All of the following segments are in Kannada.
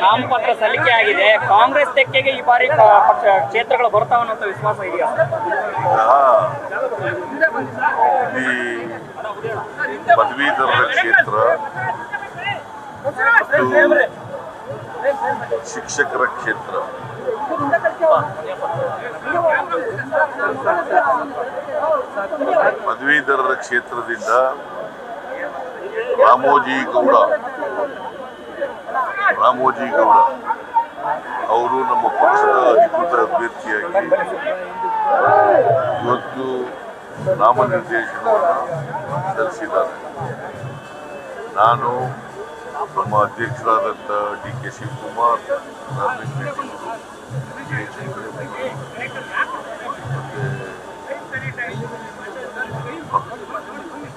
ನಾಮಪತ್ರ ಸಲ್ಲಿಕೆ ಆಗಿದೆ. ಕಾಂಗ್ರೆಸ್ ತೆಕ್ಕೆಗೆ ಈ ಬಾರಿ ಪಕ್ಷ ಕ್ಷೇತ್ರಗಳು ಬರ್ತಾವನ್ನೋ ವಿಶ್ವಾಸ ಇದೆಯಾ? ಈ ಪದವೀಧರರ ಕ್ಷೇತ್ರ, ಶಿಕ್ಷಕರ ಕ್ಷೇತ್ರ, ಪದವೀಧರರ ಕ್ಷೇತ್ರದಿಂದ ರಾಮೋಜಿ ಗೌಡ ಅವರು ನಮ್ಮ ಪಕ್ಷದ ಅಧಿಕೃತ ಅಭ್ಯರ್ಥಿಯಾಗಿ ಇವತ್ತು ನಾಮನಿರ್ದೇಶನವನ್ನು ಸಲ್ಲಿಸಿದ್ದಾರೆ. ನಾನು ನಮ್ಮ ಅಧ್ಯಕ್ಷರಾದಂಥ ಡಿ ಕೆ ಶಿವಕುಮಾರ್,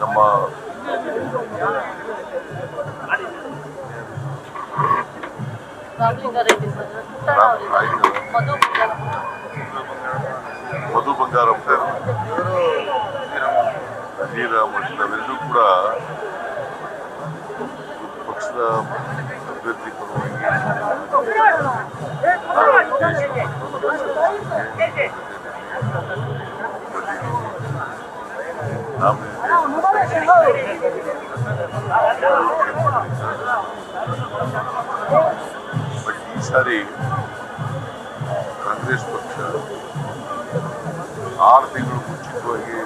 ನಮ್ಮ ಮಧು ಬಂಗಾರಪ್ಪ, ಶ್ರೀರಾಮನ್, ನಾವೆಲ್ಲರೂ ಕೂಡ ಪಕ್ಷದ ಅಭ್ಯರ್ಥಿ ಬಟ್ ಈ ಸಾರಿ ಕಾಂಗ್ರೆಸ್ ಪಕ್ಷ 6 ತಿಂಗಳು ಮುಂಚಿತವಾಗಿ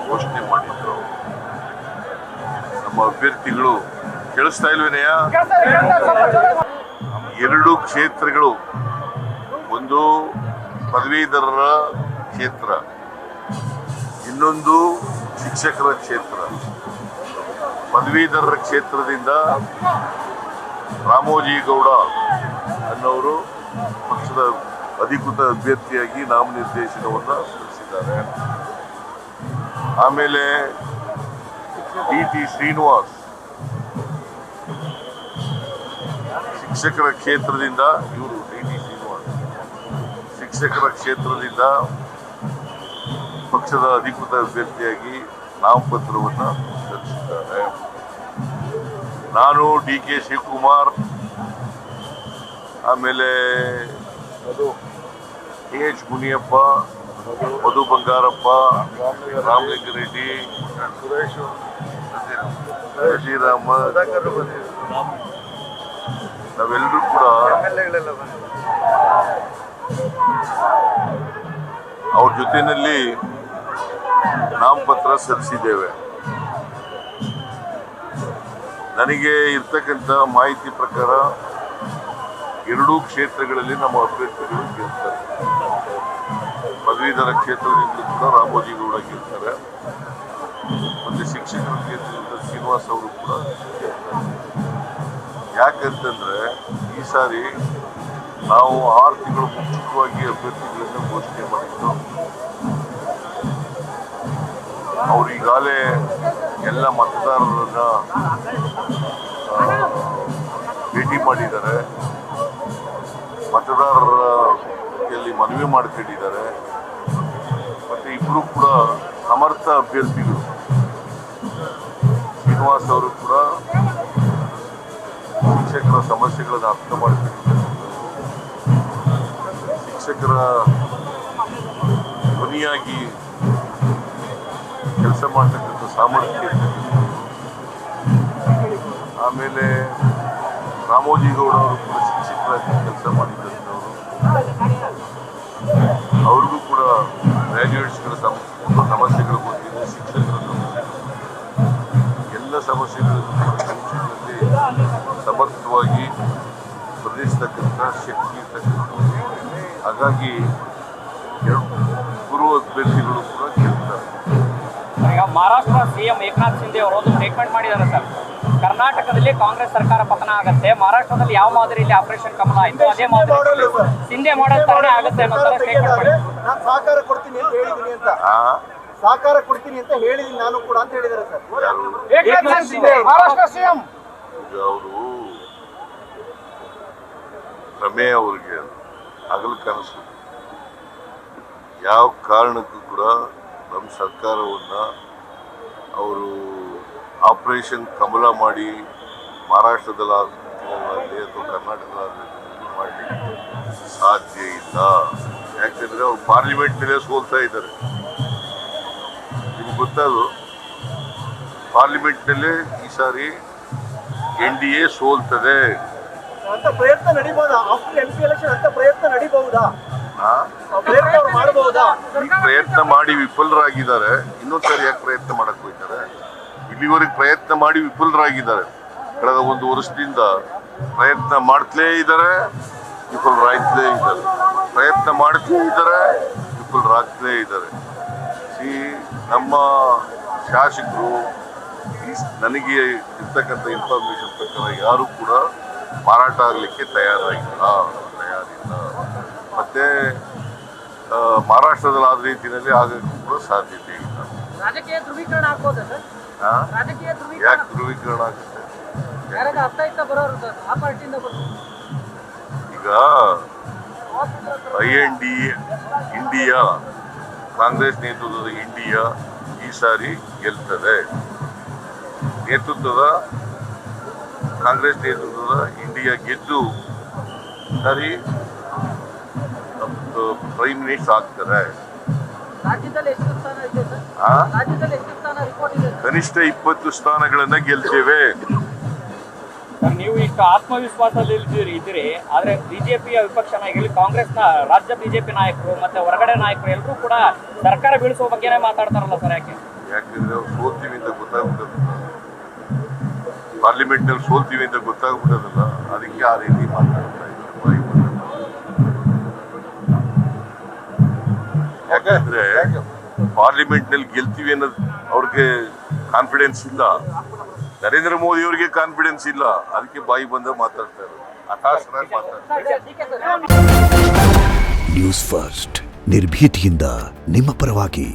ಘೋಷಣೆ ಮಾಡಿದ್ರು. ನಮ್ಮ ಅಭ್ಯರ್ಥಿಗಳು ಕೇಳಿಸ್ತಾ ಇಲ್ವೇನೆಯ? 2 ಕ್ಷೇತ್ರಗಳು, ಒಂದು ಪದವೀಧರರ ಕ್ಷೇತ್ರ, ಇನ್ನೊಂದು ಶಿಕ್ಷಕರ ಕ್ಷೇತ್ರ. ಪದವೀಧರರ ಕ್ಷೇತ್ರದಿಂದ ರಾಮೋಜಿ ಗೌಡ ಅನ್ನೋರು ಪಕ್ಷದ ಅಧಿಕೃತ ಅಭ್ಯರ್ಥಿಯಾಗಿ ನಾಮನಿರ್ದೇಶನವನ್ನು ಸಲ್ಲಿಸಿದ್ದಾರೆ. ಆಮೇಲೆ ಟಿ ಶ್ರೀನಿವಾಸ್ ಶಿಕ್ಷಕರ ಕ್ಷೇತ್ರದಿಂದ, ಶಿಕ್ಷಕರ ಕ್ಷೇತ್ರದಿಂದ ಪಕ್ಷದ ಅಧಿಕೃತ ಅಭ್ಯರ್ಥಿಯಾಗಿ ನಾಮಪತ್ರವನ್ನು ಸಲ್ಲಿಸಿದ್ದಾರೆ. ನಾನು ಡಿ ಕೆ ಶಿವಕುಮಾರ್, ಆಮೇಲೆ ಎಚ್ ಮುನಿಯಪ್ಪ, ಮಧು ಬಂಗಾರಪ್ಪ, ರಾಮಲಿಂಗಾರೆಡ್ಡಿ, ಶ್ರೀರಾಮ, ನಾವೆಲ್ಲರೂ ಕೂಡ ಅವ್ರ ಜೊತೆಯಲ್ಲಿ ನಾಮಪತ್ರ ಸಲ್ಲಿಸಿದ್ದೇವೆ. ನನಗೆ ಇರ್ತಕ್ಕಂಥ ಮಾಹಿತಿ ಪ್ರಕಾರ 2 ಕ್ಷೇತ್ರಗಳಲ್ಲಿ ನಮ್ಮ ಅಭ್ಯರ್ಥಿಗಳು ಗೆಲ್ತಾರೆ. ಪದವೀಧರ ಕ್ಷೇತ್ರದಿಂದ ಕೂಡ ರಾಮೋಜಿ ಗೌಡ ಗೆಲ್ತಾರೆ, ಮತ್ತು ಶಿಕ್ಷಕರ ಕ್ಷೇತ್ರದಿಂದ ಶ್ರೀನಿವಾಸ್ ಅವರು ಕೂಡ ಗೆಲ್ತಾರೆ. ಯಾಕಂತಂದ್ರೆ ಈ ಸಾರಿ ನಾವು 6 ತಿಂಗಳು ಮುಂಚಿತವಾಗಿ ಅಭ್ಯರ್ಥಿಗಳನ್ನು ಘೋಷಣೆ ಮಾಡಿದ್ದು. ಅವರು ಈಗಾಗಲೇ ಎಲ್ಲ ಮತದಾರರನ್ನ ಭೇಟಿ ಮಾಡಿದ್ದಾರೆ, ಮತದಾರರಲ್ಲಿ ಮನವಿ ಮಾಡ್ಕೊಂಡಿದ್ದಾರೆ. ಮತ್ತು ಇಬ್ಬರು ಕೂಡ ಸಮರ್ಥ ಅಭ್ಯರ್ಥಿಗಳು. ಶ್ರೀನಿವಾಸ್ ಅವರು ಕೂಡ ಶಿಕ್ಷಕರ ಸಮಸ್ಯೆಗಳನ್ನು ಅರ್ಥ ಮಾಡಿಕೊಂಡಿದ್ದಾರೆ, ಶಿಕ್ಷಕರ ಧ್ವನಿಯಾಗಿ ಕೆಲಸ ಮಾಡ್ತಕ್ಕಂಥ ಸಾಮರ್ಥ್ಯ. ಆಮೇಲೆ ರಾಮೋಜಿ ಗೌಡ ಅವರು ಕೂಡ ಶಿಕ್ಷಕರಾಗಿ ಕೆಲಸ ಮಾಡಿದಂಥವರು, ಅವ್ರಿಗೂ ಕೂಡ ಗ್ರ್ಯಾಜುಯೇಟ್ಸ್ಗಳ ಸಮಸ್ಯೆಗಳು ಗೊತ್ತಿದೆ, ಶಿಕ್ಷಕರ ಎಲ್ಲ ಸಮಸ್ಯೆಗಳನ್ನು ಸಮರ್ಥವಾಗಿ ಸ್ಪರ್ಧಿಸ್ತಕ್ಕಂಥ ಶಕ್ತಿ ಇರ್ತಕ್ಕಂಥ. ಹಾಗಾಗಿ ಗುರು ಅಭ್ಯರ್ಥಿಗಳು ಕೂಡ ಗೆಲ್ತಾರೆ. ಈಗ ಮಹಾರಾಷ್ಟ್ರ ಸಿಎಂ ಏಕನಾಥ್ ಶಿಂದೆ ಅವರು ಒಂದು ಸ್ಟೇಟ್ಮೆಂಟ್ ಮಾಡಿದ್ದಾರೆ ಸರ್, ಕರ್ನಾಟಕದಲ್ಲಿ ಕಾಂಗ್ರೆಸ್ ಸರ್ಕಾರ ಪತನ ಆಗುತ್ತೆ, ಮಹಾರಾಷ್ಟ್ರದಲ್ಲಿ ಯಾವ ಮಾದರಿಯಲ್ಲಿ ಆಪರೇಷನ್ ಕಮಲ ಆಯಿತು ಅದೇ ಮಾದರಿ ಶಿಂದೆ ಮಾಡೋ ತರನೇ ಆಗುತ್ತೆ ಅನ್ನೋ ತರ ಸ್ಟೇಟ್ಮೆಂಟ್ ಮಾಡಿದ್ದಾರೆ. ನಾನು ಸಹಕಾರ ಕೊಡ್ತೀನಿ ಅಂತ ಹೇಳಿದ್ದೀನಿ ಅಂತ, ಸಹಕಾರ ಕೊಡ್ತೀನಿ ಅಂತ ಹೇಳಿದ್ದೀನಿ ನಾನು ಕೂಡ ಅಂತ ಹೇಳಿದ್ದಾರೆ ಸರ್ ಏಕನಾಥ್ ಶಿಂದೆ ಮಹಾರಾಷ್ಟ್ರ ಸಿಎಂ. ಅವರು ಪ್ರಮೇಯ ಅವ್ರಿಗೆ ಹಗಲು ಕನಸು. ಯಾವ ಕಾರಣಕ್ಕೂ ಕೂಡ ನಮ್ಮ ಸರ್ಕಾರವನ್ನು ಅವರು ಆಪರೇಷನ್ ಕಮಲ ಮಾಡಿ ಮಹಾರಾಷ್ಟ್ರದಲ್ಲಿ ಅಥವಾ ಕರ್ನಾಟಕದಲ್ಲಿ ಮಾಡಲಿಕ್ಕೆ ಸಾಧ್ಯ ಇಲ್ಲ. ಯಾಕಂದ್ರೆ ಅವ್ರು ಪಾರ್ಲಿಮೆಂಟ್ನಲ್ಲೇ ಸೋಲ್ತಾ ಇದ್ದಾರೆ. ನಿಮ್ಗೆ ಗೊತ್ತದು, ಪಾರ್ಲಿಮೆಂಟ್ನಲ್ಲೇ ಈ ಸಾರಿ NDA ಸೋಲ್ತದೆ. ಅಂತ ಪ್ರಯತ್ನ ನಡೀಬಹುದಾ? ಆಫ್ಟರ್ MP ಎಲೆಕ್ಷನ್ ಅಂತ ಪ್ರಯತ್ನ ನಡೀಬಹುದಾ? ಪ್ರಯತ್ನ ಅವ್ರು ಮಾಡಬಹುದಾ? ಈಗ ಪ್ರಯತ್ನ ಮಾಡಿ ವಿಫಲರಾಗಿದ್ದಾರೆ. ಇನ್ನೊಂದ್ಸರಿ ಯಾಕೆ ಪ್ರಯತ್ನ ಮಾಡಕ್ ಹೋಗ್ತಾರೆ? ಇಲ್ಲಿವರೆಗೆ ಪ್ರಯತ್ನ ಮಾಡಿ ವಿಫಲರಾಗಿದ್ದಾರೆ. ಕಳೆದ 1 ವರ್ಷದಿಂದ ಪ್ರಯತ್ನ ಮಾಡ್ತಲೇ ಇದ್ದಾರೆ, ವಿಫಲರಾಗ್ತಲೇ ಇದ್ದಾರೆ. ಪ್ರಯತ್ನ ಮಾಡ್ತಲೇ ಇದ್ದಾರೆ, ವಿಫಲರಾಗ್ತಲೇ ಇದ್ದಾರೆ. ನಮ್ಮ ಶಾಸಕರು ನನಗೆ ಇರ್ತಕ್ಕಂಥ ಇನ್ಫಾರ್ಮೇಶನ್ ಪ್ರಕಾರ ಯಾರು ಕೂಡ ಮಾರಾಟ ಆಗಲಿಕ್ಕೆ ತಯಾರಿಲ್ಲ. ಮತ್ತೆ ಮಹಾರಾಷ್ಟ್ರದಲ್ಲಿ ಆದ ರೀತಿಯಲ್ಲಿ ಆಗಕ್ಕೆ ಕೂಡ ಸಾಧ್ಯತೆ ಇಲ್ಲ. ರಾಜಕೀಯ ಧ್ರುವೀಕರಣ ಆಗ್ಬೋದಾ ಸರ್? ರಾಜಕೀಯ ಯಾಕೆ ಧ್ರುವೀಕರಣ ಆಗುತ್ತೆ? ಈಗ ಇಂಡಿಯಾ ಕಾಂಗ್ರೆಸ್ ನೇತೃತ್ವದ ಇಂಡಿಯಾ ಈ ಸಾರಿ ಗೆಲ್ತದೆ. ಕಾಂಗ್ರೆಸ್ ನೇತೃತ್ವದ ಇಂಡಿಯಾ ಗೆದ್ದು ಸರಿ ಪ್ರೈಮ್ ಮಿನಿಸ್ಟರ್ ಆಗ್ತಾರೆ. ಕನಿಷ್ಠ 20 ಸ್ಥಾನಗಳನ್ನ ಗೆಲ್ತೇವೆ. ನೀವು ಇಷ್ಟು ಆತ್ಮವಿಶ್ವಾಸದಲ್ಲಿ ಇದ್ದೀರಿ, ಆದ್ರೆ ಬಿಜೆಪಿಯ ವಿಪಕ್ಷ ನಾಯಕರು, ಕಾಂಗ್ರೆಸ್ನ ರಾಜ್ಯ ಬಿಜೆಪಿ ನಾಯಕರು ಮತ್ತೆ ಹೊರಗಡೆ ನಾಯಕರು ಎಲ್ಲರೂ ಕೂಡ ಸರ್ಕಾರ ಬೀಳಿಸುವ ಬಗ್ಗೆನೇ ಮಾತಾಡ್ತಾರಲ್ಲ ಸರ್, ಯಾಕೆ? ಯಾಕಂದ್ರೆ ಅವ್ರು ಸೋಲ್ತೀವಿ ಅಂತ ಗೊತ್ತಾಗ್ಬಿಟ್ಟದಲ್ಲ, ಪಾರ್ಲಿಮೆಂಟ್ ನಲ್ಲಿ ಸೋಲ್ತೀವಿ ಅಂತ ಗೊತ್ತಾಗ್ಬಿಟ್ಟದಲ್ಲ, ಅದಕ್ಕೆ ಆ ರೀತಿ ಮಾತಾಡ್ತಾ ಇದ್ದಾರೆ. ಯಾಕಂದ್ರೆ ಪಾರ್ಲಿಮೆಂಟ್ ನಲ್ಲಿ ಗೆಲ್ತೀವಿ ಅನ್ನೋದು ಅವ್ರಿಗೆ ಕಾನ್ಫಿಡೆನ್ಸ್ ಇಲ್ಲ. ನರೇಂದ್ರ ಮೋದಿ ಅವರಿಗೆ ಕಾನ್ಫಿಡೆನ್ಸ್ ಇಲ್ಲ, ಅದಕ್ಕೆ ಬಾಯಿ ಬಂದ ಮಾತಾಡ್ತಾರೆ, ಹತಾಶರಾಗಿ ಮಾತಾಡ್ತಾರೆ. ನ್ಯೂಸ್ ಫಸ್ಟ್ ನಿರ್ಭೀತಿಯಿಂದ ನಿಮ್ಮ ಪರವಾಗಿ.